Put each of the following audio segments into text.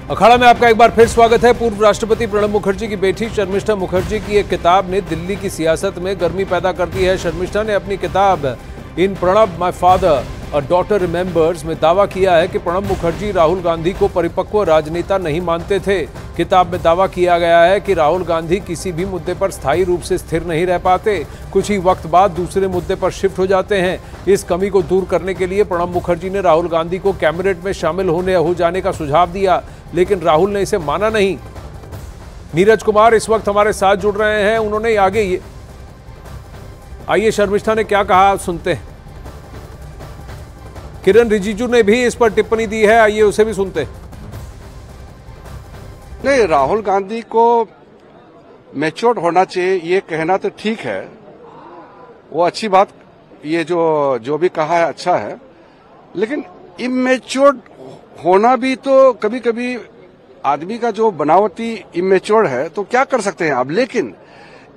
अखाड़ा में आपका एक बार फिर स्वागत है। पूर्व राष्ट्रपति प्रणब मुखर्जी की बेटी शर्मिष्ठा मुखर्जी की एक किताब ने दिल्ली की सियासत में गर्मी पैदा कर दी है। शर्मिष्ठा ने अपनी किताब in Pranab my father a daughter remembers में दावा किया है कि प्रणब मुखर्जी राहुल गांधी को परिपक्व राजनेता नहीं मानते थे। किताब में दावा किया गया है कि राहुल गांधी किसी भी मुद्दे पर स्थायी रूप से स्थिर नहीं रह पाते, कुछ ही वक्त बाद दूसरे मुद्दे पर शिफ्ट हो जाते हैं। इस कमी को दूर करने के लिए प्रणब मुखर्जी ने राहुल गांधी को कैबिनेट में शामिल हो जाने का सुझाव दिया, लेकिन राहुल ने इसे माना नहीं। नीरज कुमार इस वक्त हमारे साथ जुड़ रहे हैं, उन्होंने आगे आइए शर्मिष्ठा ने क्या कहा सुनते हैं। किरण रिजिजू ने भी इस पर टिप्पणी दी है, आइए उसे भी सुनते हैं। नहीं, राहुल गांधी को मैच्योर्ड होना चाहिए ये कहना तो ठीक है, वो अच्छी बात, ये जो भी कहा है अच्छा है, लेकिन इमेच्योर्ड होना भी तो कभी कभी आदमी का जो बनावटी इमेच्योर्ड है तो क्या कर सकते हैं आप। लेकिन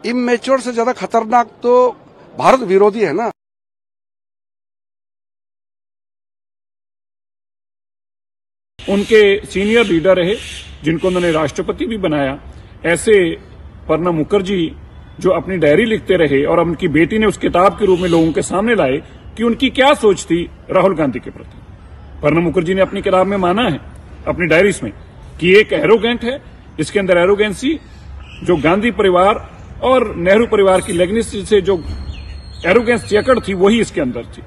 इमेच्योर्ड से ज्यादा खतरनाक तो भारत विरोधी है ना। उनके सीनियर लीडर रहे जिनको उन्होंने राष्ट्रपति भी बनाया, ऐसे प्रणब मुखर्जी जो अपनी डायरी लिखते रहे और उनकी बेटी ने उस किताब के रूप में लोगों के सामने लाए कि उनकी क्या सोच थी राहुल गांधी के प्रति। प्रणब मुखर्जी ने अपनी किताब में माना है, अपनी डायरीज में, कि एक एरोगेंट है, इसके अंदर एरोगेंसी जो गांधी परिवार और नेहरू परिवार की लेगनेसी से जो एरोगेंस जकड़ थी वही इसके अंदर थी।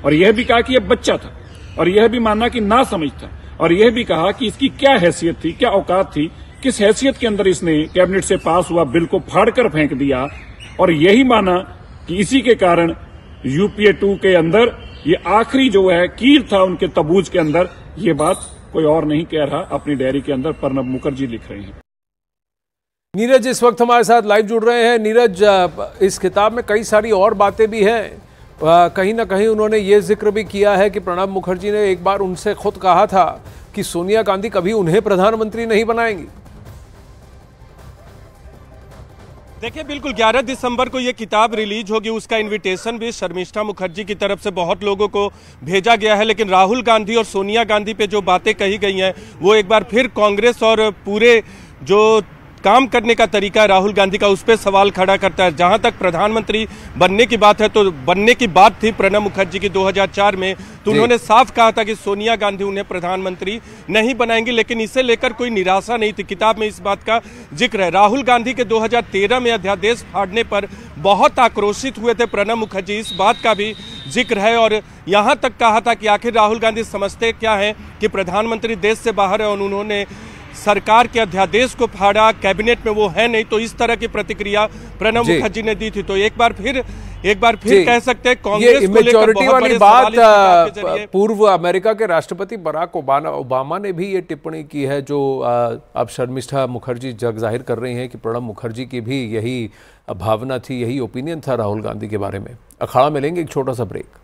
और यह भी कहा कि यह बच्चा था, और यह भी माना कि ना समझ था, और यह भी कहा कि इसकी क्या हैसियत थी, क्या औकात थी, किस हैसियत के अंदर इसने कैबिनेट से पास हुआ बिल को फाड़कर फेंक दिया। और यही माना कि इसी के कारण यूपीए 2 के अंदर ये आखिरी जो है कील था उनके तबूज के अंदर। ये बात कोई और नहीं कह रहा, अपनी डायरी के अंदर प्रणब मुखर्जी लिख रहे हैं। नीरज इस वक्त हमारे साथ लाइव जुड़ रहे हैं। नीरज, इस किताब में कई सारी और बातें भी हैं, कहीं ना कहीं उन्होंने ये जिक्र भी किया है कि प्रणब मुखर्जी ने एक बार उनसे खुद कहा था कि सोनिया गांधी कभी उन्हें प्रधानमंत्री नहीं बनाएंगी। देखिए, बिल्कुल 11 दिसंबर को ये किताब रिलीज होगी, उसका इनविटेशन भी शर्मिष्ठा मुखर्जी की तरफ से बहुत लोगों को भेजा गया है। लेकिन राहुल गांधी और सोनिया गांधी पे जो बातें कही गई हैं वो एक बार फिर कांग्रेस और पूरे जो काम करने का तरीका राहुल गांधी का उस पर सवाल खड़ा करता है। जहां तक प्रधानमंत्री बनने की बात है तो बनने की बात थी प्रणब मुखर्जी की 2004 में, तो उन्होंने साफ कहा था कि सोनिया गांधी उन्हें प्रधानमंत्री नहीं बनाएंगी, लेकिन इसे लेकर कोई निराशा नहीं थी। किताब में इस बात का जिक्र है। राहुल गांधी के 2013 में अध्यादेश फाड़ने पर बहुत आक्रोशित हुए थे प्रणब मुखर्जी, इस बात का भी जिक्र है। और यहां तक कहा था कि आखिर राहुल गांधी समझते क्या है कि प्रधानमंत्री देश से बाहर है और उन्होंने सरकार के अध्यादेश को फाड़ा, कैबिनेट में वो है नहीं। तो इस तरह की प्रतिक्रिया प्रणब मुखर्जी ने दी थी। तो एक बार फिर कह सकते हैं कांग्रेस को लेकर बहुत बड़े सवाल इस किताब के जरिए। पूर्व अमेरिका के राष्ट्रपति बराक ओबामा ने भी ये टिप्पणी की है, जो अब शर्मिष्ठा मुखर्जी जग जाहिर कर रही हैं कि प्रणब मुखर्जी की भी यही भावना थी, यही ओपिनियन था राहुल गांधी के बारे में। अखाड़ा में लेंगे एक छोटा सा ब्रेक।